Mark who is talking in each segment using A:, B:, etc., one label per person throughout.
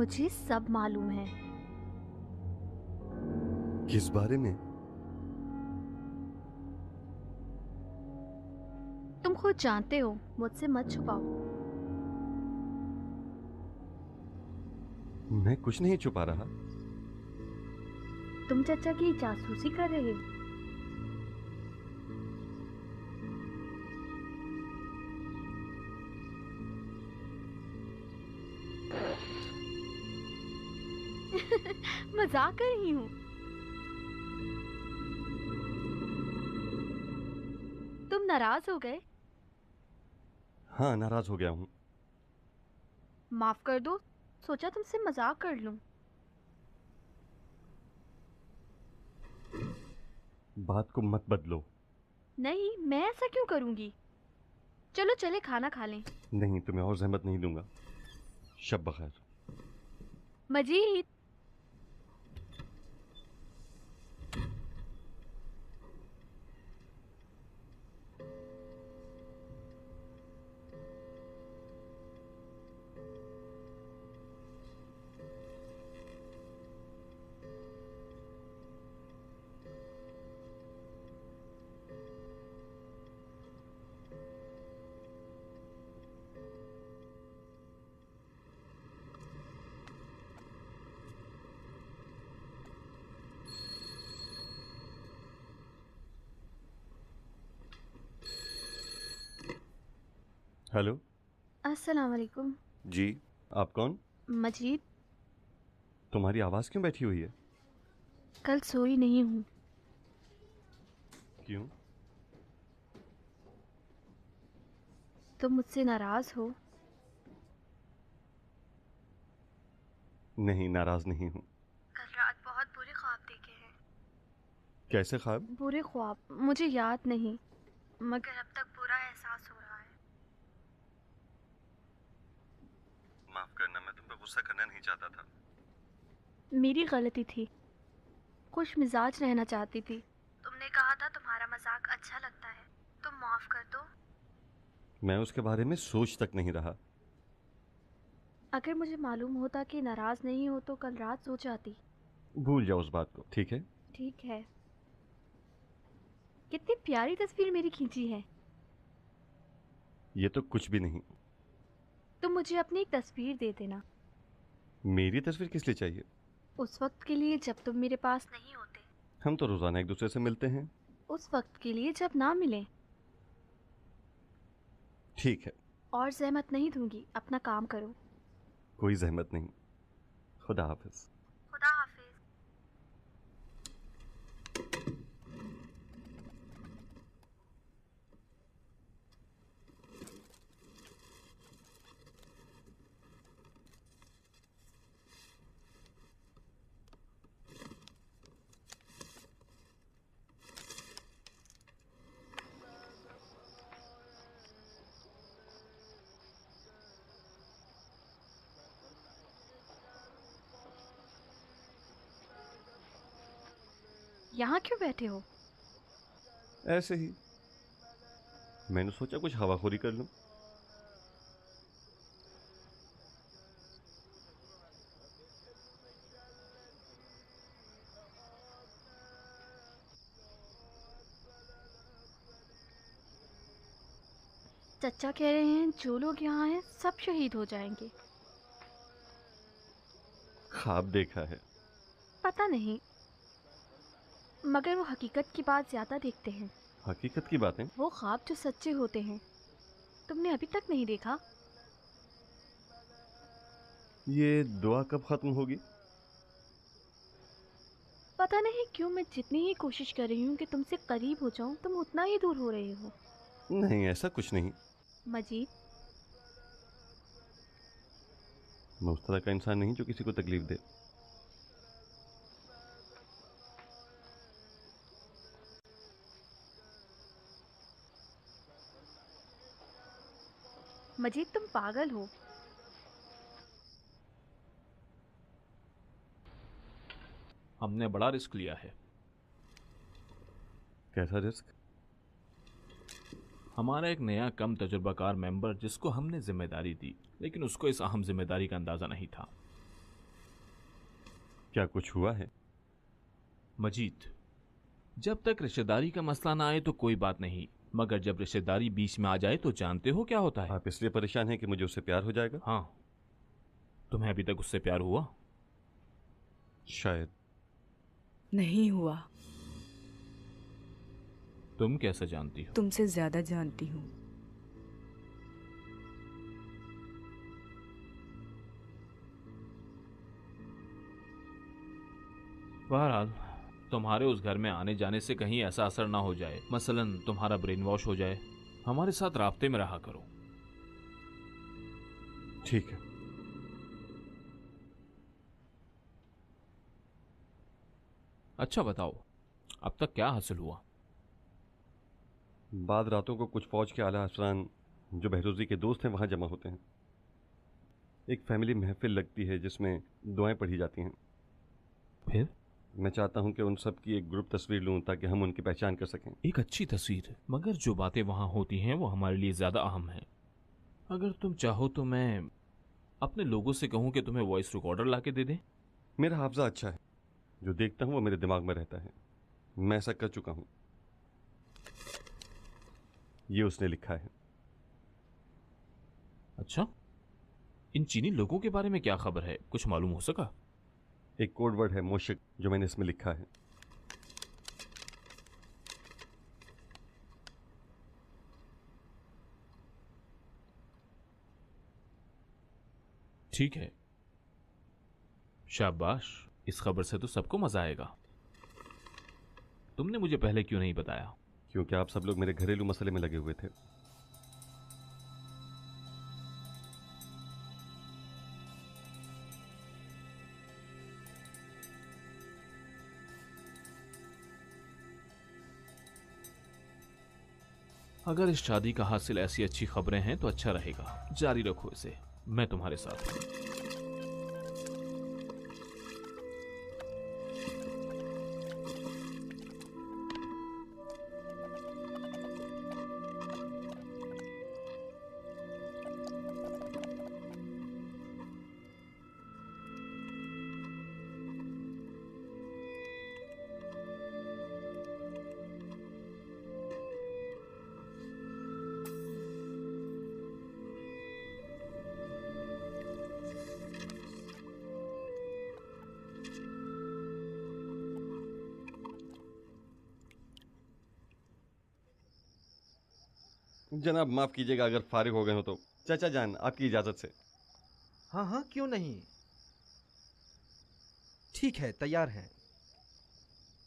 A: मुझे सब मालूम है।
B: किस बारे में?
A: तुम खुद जानते हो, मुझसे मत छुपाओ।
B: मैं कुछ नहीं छुपा रहा।
A: तुम चाचा की जासूसी कर रहे हो। मजाक कर रही हूँ। तुम नाराज हो गए?
B: हाँ, नाराज हो गया हूं।
A: माफ कर दो, सोचा तुमसे मजाक कर लूं।
B: बात को मत बदलो।
A: नहीं, मैं ऐसा क्यों करूंगी। चलो चले खाना खा लें।
B: नहीं, तुम्हें और जहमत नहीं दूंगा। शब बखैर।
A: मजीद।
B: हेलो।
A: अस्सलाम वालेकुम।
B: जी। आप कौन?
A: मजीद।
B: तुम्हारी आवाज क्यों बैठी हुई है?
A: कल सोई नहीं हूँ।
B: क्यों?
A: तुम मुझसे नाराज हो?
B: नहीं, नाराज नहीं हूं।
A: कल रात बहुत बुरे ख्वाब देखे हैं।
B: कैसे ख्वाब?
A: बुरे ख्वाब मुझे याद नहीं, मगर अब तक बुरा एहसास हो रहा है।
B: माफ करना, मैं तुम पर गुस्सा करना नहीं चाहता था।
A: मेरी गलती थी, खुश मिजाज रहना चाहती थी। तुमने कहा था तुम्हारा मजाक अच्छा लगता है, तुम माफ कर दो।
B: मैं उसके बारे में सोच तक नहीं रहा।
A: अगर मुझे मालूम होता कि नाराज नहीं हो तो कल रात सो जाती।
B: भूल जाओ उस बात को, ठीक है?
A: ठीक है। कितनी प्यारी तस्वीर मेरी खींची है।
B: ये तो कुछ भी नहीं।
A: तुम मुझे अपनी एक तस्वीर दे देना।
B: मेरी तस्वीर किस लिए चाहिए?
A: उस वक्त के लिए जब तुम मेरे पास नहीं होते।
B: हम तो रोजाना एक दूसरे से मिलते हैं।
A: उस वक्त के लिए जब ना मिले।
B: ठीक है।
A: और जहमत नहीं दूंगी, अपना काम करो।
B: कोई जहमत नहीं। खुदा हाफिज।
A: खुदा हाफिज। यहाँ क्यों बैठे हो?
B: ऐसे ही। मैंने सोचा कुछ हवाखोरी कर लूं।
A: चचा कह रहे हैं जो लोग यहाँ हैं सब शहीद हो जाएंगे।
B: ख्वाब देखा है।
A: पता नहीं, मगर वो हकीकत की बात ज्यादा देखते हैं।
B: हकीकत की बातें?
A: वो ख्वाब जो सच्चे होते हैं। तुमने अभी तक नहीं देखा?
B: ये दुआ कब खत्म होगी?
A: पता नहीं क्यों मैं जितनी ही कोशिश कर रही हूँ कि तुमसे करीब हो जाऊं, तुम उतना ही दूर हो रहे हो।
B: नहीं, ऐसा कुछ नहीं।
A: मजीद।
B: मैं उस तरह का इंसान नहीं जो किसी को तकलीफ दे।
A: मजीद, तुम पागल हो।
C: हमने बड़ा रिस्क लिया है।
B: कैसा रिस्क?
C: हमारा एक नया कम तजुर्बाकार मेंबर जिसको हमने जिम्मेदारी दी, लेकिन उसको इस अहम जिम्मेदारी का अंदाजा नहीं था।
B: क्या कुछ हुआ है?
C: मजीद, जब तक रिश्तेदारी का मसला ना आए तो कोई बात नहीं, मगर जब रिश्तेदारी बीच में आ जाए तो जानते हो क्या होता है।
B: आप इसलिए परेशान हैं कि मुझे उससे प्यार हो जाएगा?
C: हाँ, तुम्हें अभी तक उससे प्यार हुआ?
B: शायद।
D: नहीं हुआ।
C: तुम कैसे जानती हो?
D: तुमसे ज्यादा जानती हूँ।
C: बहरहाल, तुम्हारे उस घर में आने जाने से कहीं ऐसा असर ना हो जाए, मसलन तुम्हारा ब्रेन वॉश हो जाए। हमारे साथ राब्ते में रहा करो।
B: ठीक है।
C: अच्छा बताओ, अब तक क्या हासिल हुआ?
B: बाद रातों को कुछ फौज के आला अफसरान जो बहरोजी के दोस्त हैं वहाँ जमा होते हैं। एक फैमिली महफिल लगती है जिसमें दुआएं पढ़ी जाती हैं।
C: फिर?
B: मैं चाहता हूं कि उन सब की एक ग्रुप तस्वीर लूं ताकि हम उनकी पहचान कर सकें।
C: एक अच्छी तस्वीर, मगर जो बातें वहां होती हैं वो हमारे लिए ज्यादा अहम हैं। अगर तुम चाहो तो मैं अपने लोगों से कहूं कि तुम्हें वॉइस रिकॉर्डर लाके दे दें।
B: मेरा हाफजा अच्छा है, जो देखता हूं वो मेरे दिमाग में रहता है। मैं ऐसा कर चुका हूं। ये उसने लिखा है।
C: अच्छा, इन चीनी लोगों के बारे में क्या खबर है, कुछ मालूम हो सका?
B: एक कोड वर्ड है मोशिक, जो मैंने इसमें लिखा है।
C: ठीक है, शाबाश। इस खबर से तो सबको मजा आएगा। तुमने मुझे पहले क्यों नहीं बताया?
B: क्योंकि आप सब लोग मेरे घरेलू मसले में लगे हुए थे।
C: अगर इस शादी का हासिल ऐसी अच्छी खबरें हैं तो अच्छा रहेगा। जारी रखो इसे, मैं तुम्हारे साथ हूं।
B: जनाब माफ कीजिएगा अगर फारिग हो गए हो तो। चाचा जान, आपकी इजाजत से।
E: हाँ हाँ, क्यों नहीं। ठीक है, तैयार हैं।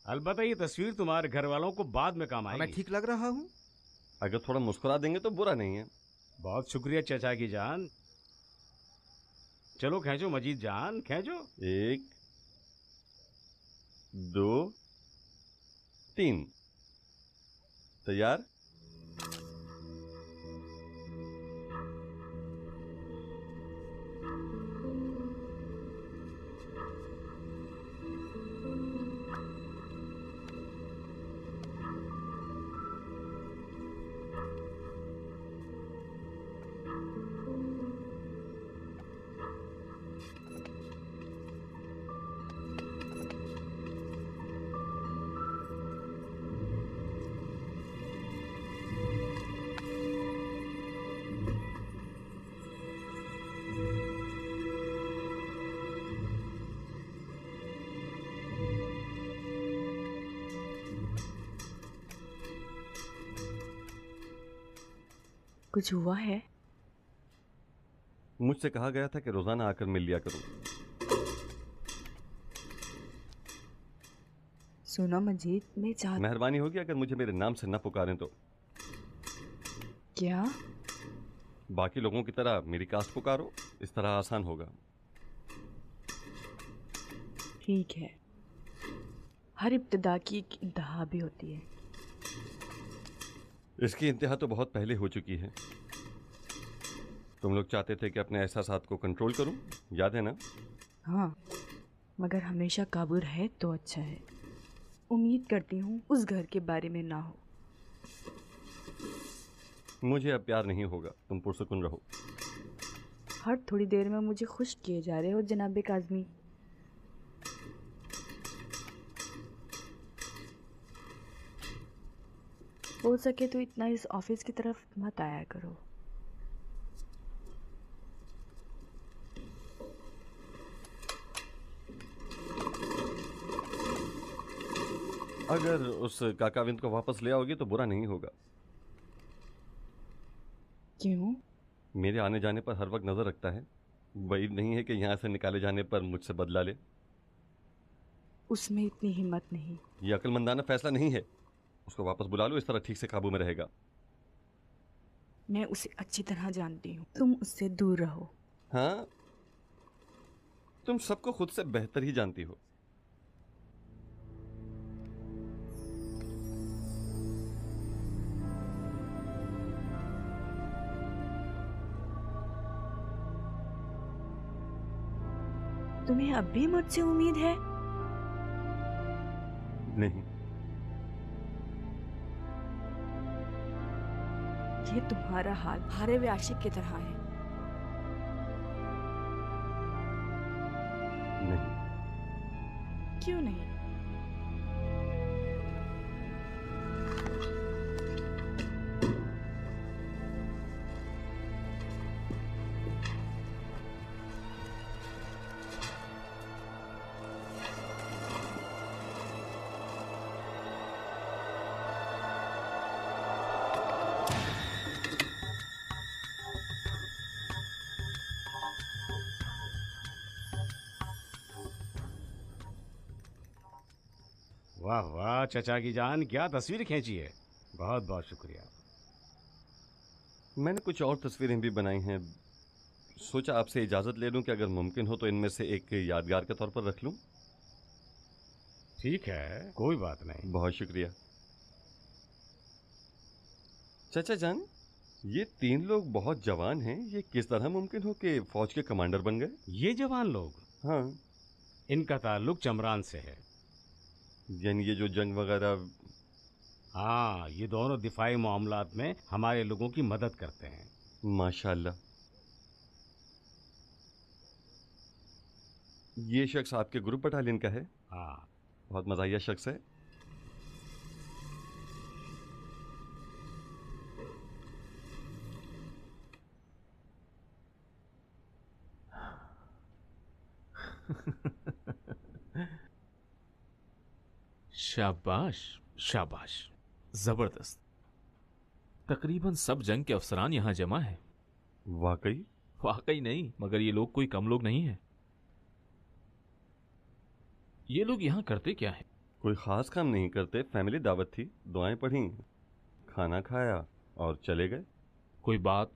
F: अलबत्ता ये तस्वीर तुम्हारे घर वालों को बाद में काम आएगी।
E: मैं ठीक लग रहा हूँ?
B: अगर थोड़ा मुस्कुरा देंगे तो बुरा नहीं है।
F: बहुत शुक्रिया चचा की जान। चलो खींचो मजीद जान, खींचो।
B: 1 2 3। तैयार।
D: कुछ हुआ है?
B: मुझसे कहा गया था कि रोजाना आकर मिल लिया करूं।
D: सुनो मजीद, मैं चाहती।
B: मेहरबानी होगी अगर मुझे मेरे नाम से न पुकारें तो।
D: क्या?
B: बाकी लोगों की तरह मेरी कास्ट पुकारो, इस तरह आसान होगा।
D: ठीक है। हर इब्तिदा की एक इंतहा भी होती है।
B: इसकी इंतहा तो बहुत पहले हो चुकी है। तुम लोग चाहते थे कि अपने एहसासात को कंट्रोल करूं, याद है ना?
D: हाँ, मगर हमेशा काबू रहे तो अच्छा है। उम्मीद करती हूँ उस घर के बारे में ना हो।
B: मुझे अब प्यार नहीं होगा, तुम पुरसुकून रहो।
D: हर थोड़ी देर में मुझे खुश किए जा रहे हो जनाब काज़मी। हो सके तो इतना इस ऑफिस की तरफ मत आया करो।
B: अगर उस काकाविंद को वापस ले आओगी तो बुरा नहीं होगा।
D: क्यों?
B: मेरे आने जाने पर हर वक्त नजर रखता है। वही नहीं है कि यहाँ से निकाले जाने पर मुझसे बदला ले।
D: उसमें इतनी हिम्मत नहीं।
B: ये अक्लमंदाना फैसला नहीं है। उसको वापस बुला लो, इस तरह ठीक से काबू में रहेगा।
D: मैं उसे अच्छी तरह जानती हूँ, तुम उससे दूर रहो।
B: हाँ, तुम सबको खुद से बेहतर ही जानती हो।
D: तुम्हें अब भी मुझसे उम्मीद है?
B: नहीं,
D: ये तुम्हारा हाल हारे हुए आशिक की तरह है।
B: नहीं।
D: क्यों नहीं?
F: वाह वाह चचा की जान, क्या तस्वीर खींची है। बहुत बहुत शुक्रिया।
B: मैंने कुछ और तस्वीरें भी बनाई हैं। सोचा आपसे इजाज़त ले लूं कि अगर मुमकिन हो तो इनमें से एक यादगार के तौर पर रख लूं।
F: ठीक है, कोई बात नहीं।
B: बहुत शुक्रिया। चाचा जान, ये 3 लोग बहुत जवान हैं। ये किस तरह मुमकिन हो कि फौज के कमांडर बन गए?
F: ये जवान लोग?
B: हाँ।
F: इनका ताल्लुक चमरान से है।
B: यानी ये जो जंग वगैरह?
F: हाँ, ये दोनों दिफाई मामलात में हमारे लोगों की मदद करते हैं।
B: माशाल्लाह। ये शख्स आपके ग्रुप बटालियन का है?
F: हाँ।
B: बहुत मज़ाहिया शख्स है।
C: शाबाश शाबाश, जबरदस्त। तकरीबन सब जंग के अफसरान यहाँ जमा है।
B: वाकई?
C: वाकई नहीं, मगर ये लोग कोई कम लोग नहीं है। ये लोग यहाँ करते क्या है?
B: कोई ख़ास काम नहीं करते। फैमिली दावत थी, दुआएं पढ़ी, खाना खाया और चले गए।
C: कोई बात,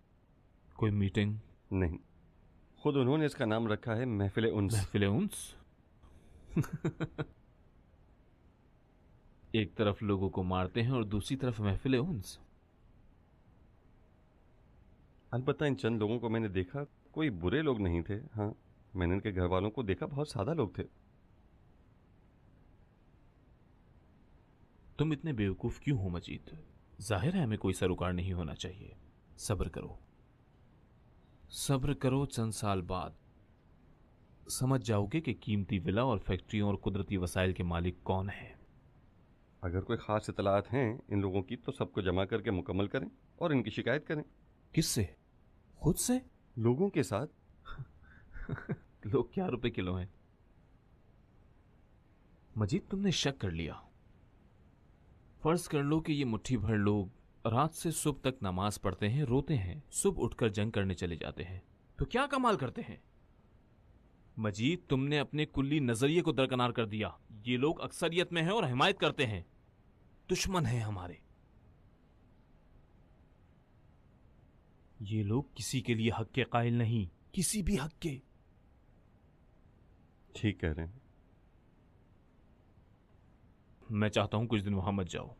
C: कोई मीटिंग?
B: नहीं, खुद उन्होंने इसका नाम रखा है महफिल उन्स।
C: महफिल उन्स? एक तरफ लोगों को मारते हैं और दूसरी तरफ महफिल उन्स।
B: अलबत्ता इन चंद लोगों को मैंने देखा, कोई बुरे लोग नहीं थे। हाँ, मैंने इनके घर वालों को देखा, बहुत सादा लोग थे।
C: तुम इतने बेवकूफ क्यों हो मजीद? जाहिर है हमें कोई सरोकार नहीं होना चाहिए। सब्र करो, सब्र करो। चंद साल बाद समझ जाओगे कि कीमती विला और फैक्ट्रियों और कुदरती वसाइल के मालिक कौन है।
B: अगर कोई ख़ास इतलात हैं इन लोगों की तो सबको जमा करके मुकम्मल करें और इनकी शिकायत करें।
C: किससे? खुद से?
B: लोगों के साथ।
C: लोग क्या रुपए किलो हैं? मजीद, तुमने शक कर लिया। फर्ज कर लो कि ये मुट्ठी भर लोग रात से सुबह तक नमाज पढ़ते हैं, रोते हैं, सुबह उठकर जंग करने चले जाते हैं, तो क्या कमाल करते हैं? मजीद, तुमने अपने कुल्ली नजरिए को दरकिनार कर दिया। ये लोग अक्सरियत में हैं और हिमायत करते हैं, दुश्मन हैं हमारे। ये लोग किसी के लिए हक के कायल नहीं, किसी भी हक के।
B: ठीक कह रहे हैं।
C: मैं चाहता हूं कुछ दिन वहां मत जाओ,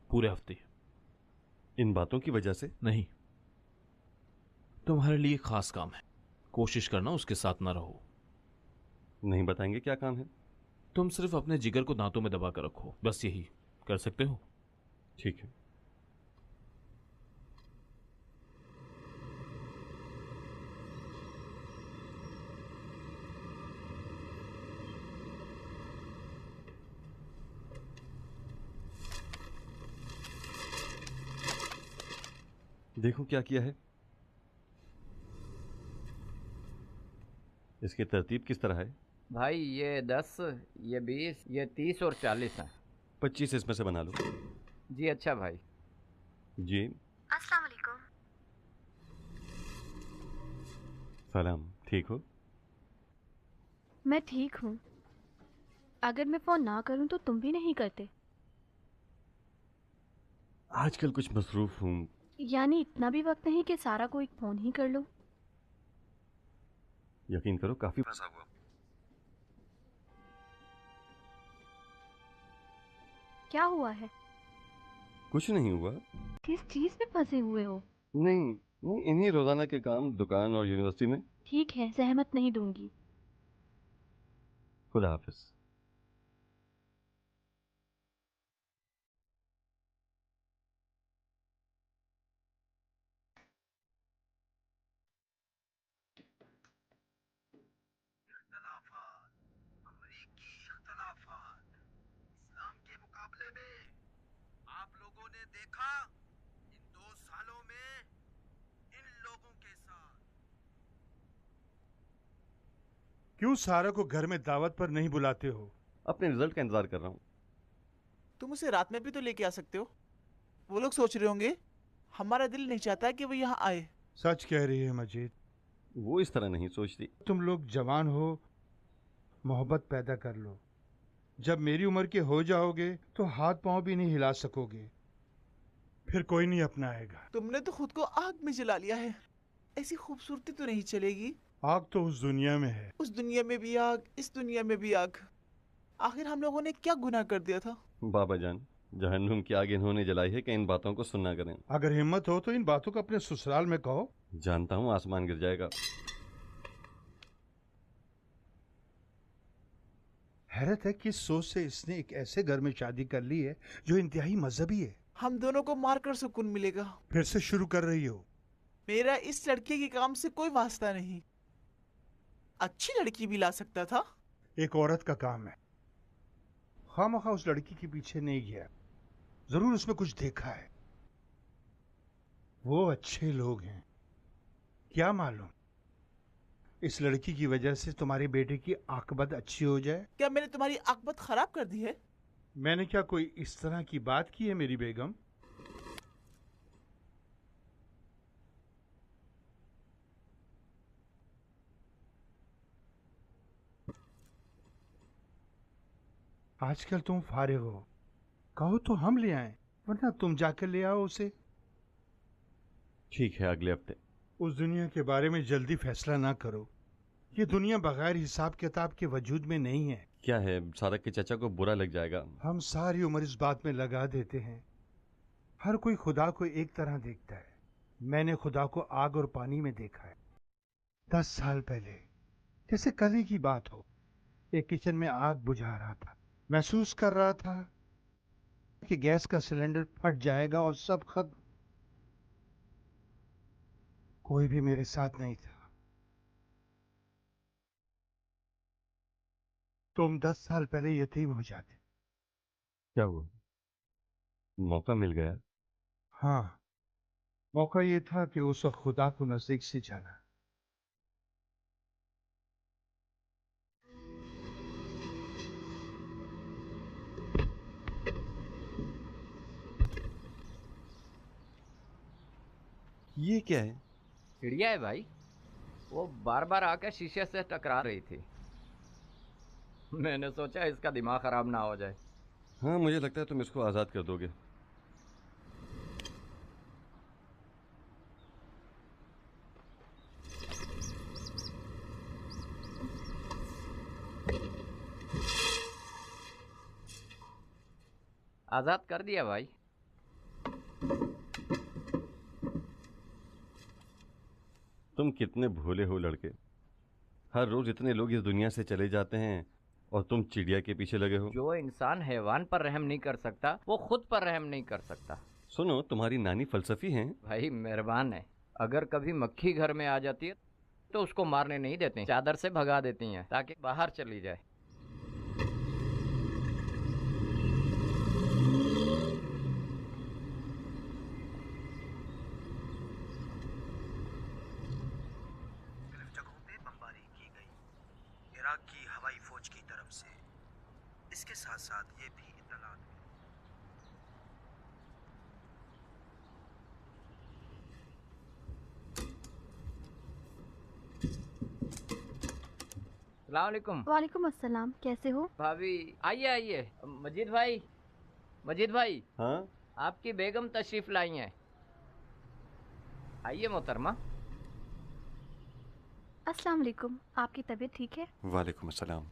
C: पूरे हफ्ते।
B: इन बातों की वजह से?
C: नहीं, तुम्हारे लिए खास काम है, कोशिश करना उसके साथ ना रहो।
B: नहीं बताएंगे क्या काम है?
C: तुम सिर्फ अपने जिगर को दांतों में दबा कर रखो, बस यही कर सकते हो।
B: ठीक है। देखो क्या किया है। इसकी तरतीब किस तरह है?
G: भाई ये 10, ये 20, ये 30 और 40 है।
B: 25 इसमें से बना लो।
G: जी अच्छा भाई।
B: जी।
A: अस्सलाम वालेकुम।
B: सलाम। ठीक हो?
A: मैं ठीक हूँ। अगर मैं फ़ोन ना करूँ तो तुम भी नहीं करते।
B: आजकल कुछ मसरूफ हूँ।
A: यानी इतना भी वक्त नहीं कि सारा को एक फ़ोन ही कर लो।
B: यकीन करो काफी फंसा हुआ।
A: क्या हुआ है?
B: कुछ नहीं हुआ।
A: किस चीज़ में फंसे हुए हो?
B: नहीं नहीं, इन्हीं रोजाना के काम, दुकान और यूनिवर्सिटी में।
A: ठीक है, सहमत नहीं दूंगी।
B: खुदा हाफिज।
E: आप लोगों ने देखा इन 2 सालों में इन लोगों के साथ।
H: क्यों सारा को घर में दावत पर नहीं बुलाते हो?
B: अपने रिजल्ट का इंतजार कर रहा हूँ।
I: तुम उसे रात में भी तो लेके आ सकते हो। वो लोग सोच रहे होंगे हमारा दिल नहीं चाहता कि वो यहाँ आए।
H: सच कह रही है मजीद।
B: वो इस तरह नहीं सोचती।
H: तुम लोग जवान हो, मोहब्बत पैदा कर लो। जब मेरी उम्र के हो जाओगे तो हाथ पांव भी नहीं हिला सकोगे, फिर कोई नहीं अपनाएगा।
I: तुमने तो खुद को आग में जला लिया है। ऐसी खूबसूरती तो नहीं चलेगी।
H: आग तो उस दुनिया में है।
I: उस दुनिया में भी आग, इस दुनिया में भी आग। आखिर हम लोगों ने क्या गुनाह कर दिया था?
B: बाबा जान, जहन्नुम की आग इन्होंने जलाई है कि इन बातों को सुनना करें।
H: अगर हिम्मत हो तो इन बातों को अपने ससुराल में कहो।
B: जानता हूँ आसमान गिर जाएगा।
H: हैरत है किस सोच से इसने एक ऐसे घर में शादी कर ली है जो इंतहाई मजहबी है।
I: हम दोनों को मारकर सुकून मिलेगा।
H: फिर से शुरू कर रही हो।
I: मेरा इस लड़के के काम से कोई वास्ता नहीं। अच्छी लड़की भी ला सकता था।
H: एक औरत का काम है। खामखा उस लड़की के पीछे नहीं गया, जरूर उसमें कुछ देखा है। वो अच्छे लोग हैं, क्या मालूम इस लड़की की वजह से तुम्हारे बेटे की आकबत अच्छी हो जाए।
I: क्या मैंने तुम्हारी आकबत खराब कर दी है?
H: मैंने क्या कोई इस तरह की बात की है मेरी बेगम? आजकल तुम फारिग हो, कहो तो हम ले आएं, वरना तुम जाकर ले आओ उसे।
B: ठीक है, अगले हफ्ते।
H: उस दुनिया के बारे में जल्दी फैसला ना करो। ये दुनिया बगैर हिसाब किताब के वजूद में नहीं है।
B: क्या है, सारा के चाचा को बुरा लग जाएगा।
H: हम सारी उम्र इस बात में लगा देते हैं। हर कोई खुदा को एक तरह देखता है। मैंने खुदा को आग और पानी में देखा है। 10 साल पहले, जैसे कल ही की बात हो, एक किचन में आग बुझा रहा था। महसूस कर रहा था कि गैस का सिलेंडर फट जाएगा और सब खत्म। कोई भी मेरे साथ नहीं था। तुम 10 साल पहले यतीम हो जाते।
B: क्या हुआ? मौका मिल गया।
H: हाँ, मौका ये था कि उस वक्त खुदा को नजदीक से जाना।
B: ये क्या है?
G: चिड़िया है भाई। वो बार बार आकर शीशे से टकरा रही थी। मैंने सोचा इसका दिमाग खराब ना हो जाए।
B: हाँ, मुझे लगता है तुम इसको आज़ाद कर दोगे।
G: आजाद कर दिया भाई।
B: तुम कितने भोले हो लड़के। हर रोज इतने लोग इस दुनिया से चले जाते हैं और तुम चिड़िया के पीछे लगे हो।
G: जो इंसान हैवान पर रहम नहीं कर सकता वो खुद पर रहम नहीं कर सकता।
B: सुनो, तुम्हारी नानी फलसफी हैं।
G: भाई मेहरबान है। अगर कभी मक्खी घर में आ जाती है तो उसको मारने नहीं देते, चादर से भगा देती हैं ताकि बाहर चली जाए।
E: इसके साथ साथ ये भी इत्तलात
G: सलामकुम।
A: वालेकुम अस्सलाम, कैसे हो?
G: भाभी आइए आइए। मजीद भाई, मजीद भाई,
B: हाँ
G: आपकी बेगम तशरीफ लाई हैं। आइए मोहतरमा।
A: अस्सलाम वालेकुम, आपकी तबीयत ठीक है?
B: वालेकुम अस्सलाम।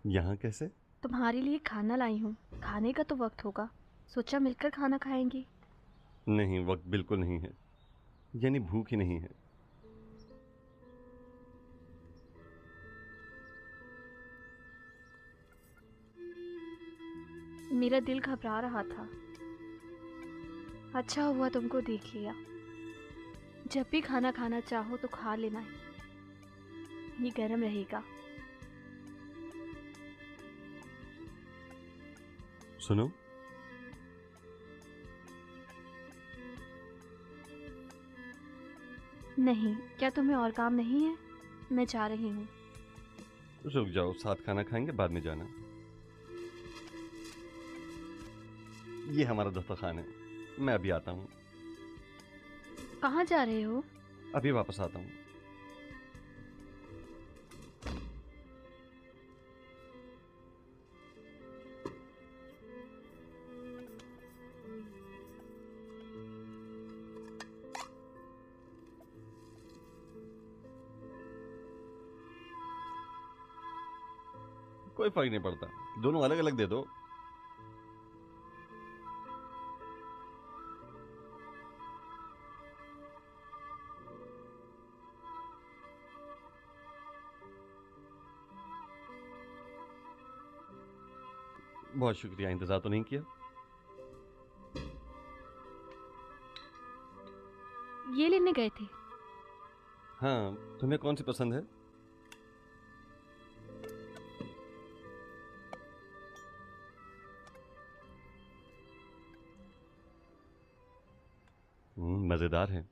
B: यहाँ कैसे?
A: तुम्हारे लिए खाना लाई हूँ। खाने का तो वक्त होगा, सोचा मिलकर खाना खाएंगे।
B: नहीं, वक्त बिल्कुल नहीं है, यानी भूख ही नहीं है।
A: मेरा दिल घबरा रहा था, अच्छा हुआ तुमको देख लिया। जब भी खाना खाना चाहो तो खा लेना है, ये गर्म रहेगा।
B: सुनो,
A: नहीं, क्या तुम्हें और काम नहीं है? मैं जा रही हूँ।
B: रुक जाओ, साथ खाना खाएंगे, बाद में जाना। ये हमारा दस्तरखान है, मैं अभी आता हूँ।
A: कहाँ जा रहे हो?
B: अभी वापस आता हूँ। कोई फर्क नहीं पड़ता, दोनों अलग अलग दे दो। बहुत शुक्रिया, इंतजार तो नहीं किया।
A: ये लेने गए थे?
B: हाँ, तुम्हें कौन सी पसंद है? मजेदार है।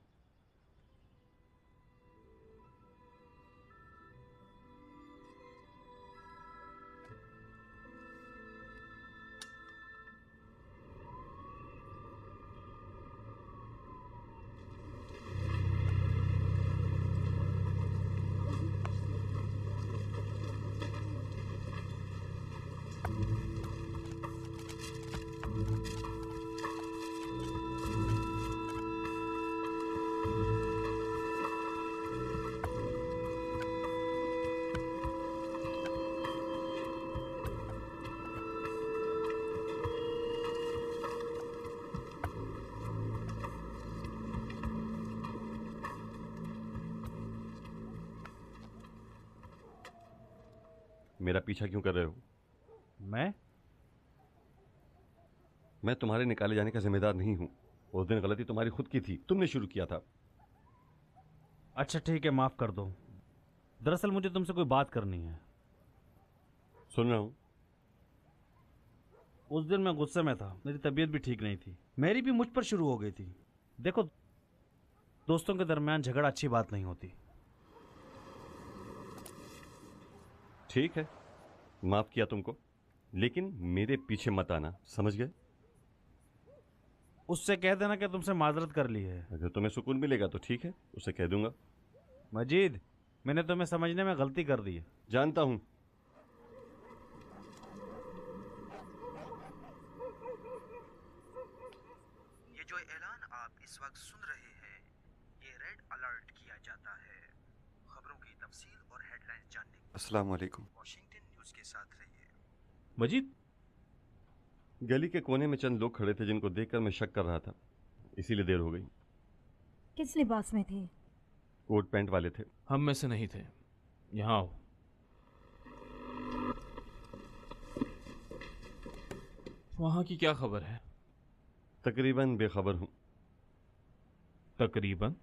B: मेरा पीछा क्यों कर रहे हो? मैं तुम्हारे निकाले जाने का जिम्मेदार नहीं हूं। उस दिन गलती तुम्हारी खुद की थी, तुमने शुरू किया था।
F: अच्छा ठीक है, माफ कर दो। दरअसल मुझे तुमसे कोई बात करनी है।
B: सुन रहा हूं।
F: उस दिन मैं गुस्से में था, मेरी तबीयत भी ठीक नहीं थी, मेरी भी मुझ पर शुरू हो गई थी। देखो, दोस्तों के दरमियान झगड़ा अच्छी बात नहीं होती।
B: ठीक है, माफ किया तुमको, लेकिन मेरे पीछे मत आना, समझ गए?
F: उससे कह देना कि तुमसे माजरत कर ली है।
B: अगर तुम्हें सुकून मिलेगा तो ठीक है, उसे कह दूंगा।
F: मजीद, मैंने तुम्हें समझने में गलती कर दी है।
B: जानता हूं।
E: ये जो ऐलान आप इस वक्त सुन रहे हैं, ये रेड अलर्ट किया जाता है। खबरों की तफसील और हेडलाइंस जानने के लिए
B: अस्सलाम वालेकुम।
E: वॉशिंगटन न्यूज के साथ रहिए।
C: मजीद,
B: गली के कोने में चंद लोग खड़े थे जिनको देखकर मैं शक कर रहा था, इसीलिए देर हो गई।
J: किस लिबास में थे?
B: कोट पैंट वाले थे।
C: हम में से नहीं थे। यहाँ आओ। वहां की क्या खबर है?
B: तकरीबन बेखबर हूं।
C: तकरीबन?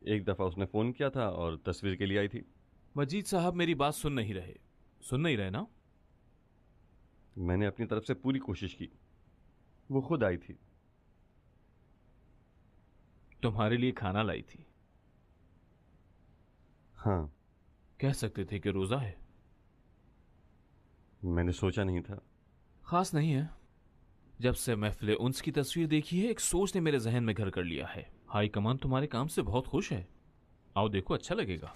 B: एक दफा उसने फोन किया था और तस्वीर के लिए आई थी।
C: मजीद साहब मेरी बात सुन नहीं रहे। सुन नहीं रहे ना?
B: मैंने अपनी तरफ से पूरी कोशिश की, वो खुद आई थी।
C: तुम्हारे लिए खाना लाई थी?
B: हाँ,
C: कह सकते थे कि रोजा है।
B: मैंने सोचा नहीं था।
C: खास नहीं है। जब से महफिल उन्स की तस्वीर देखी है, एक सोच ने मेरे जहन में घर कर लिया है। हाई कमान तुम्हारे काम से बहुत खुश है। आओ देखो, अच्छा लगेगा।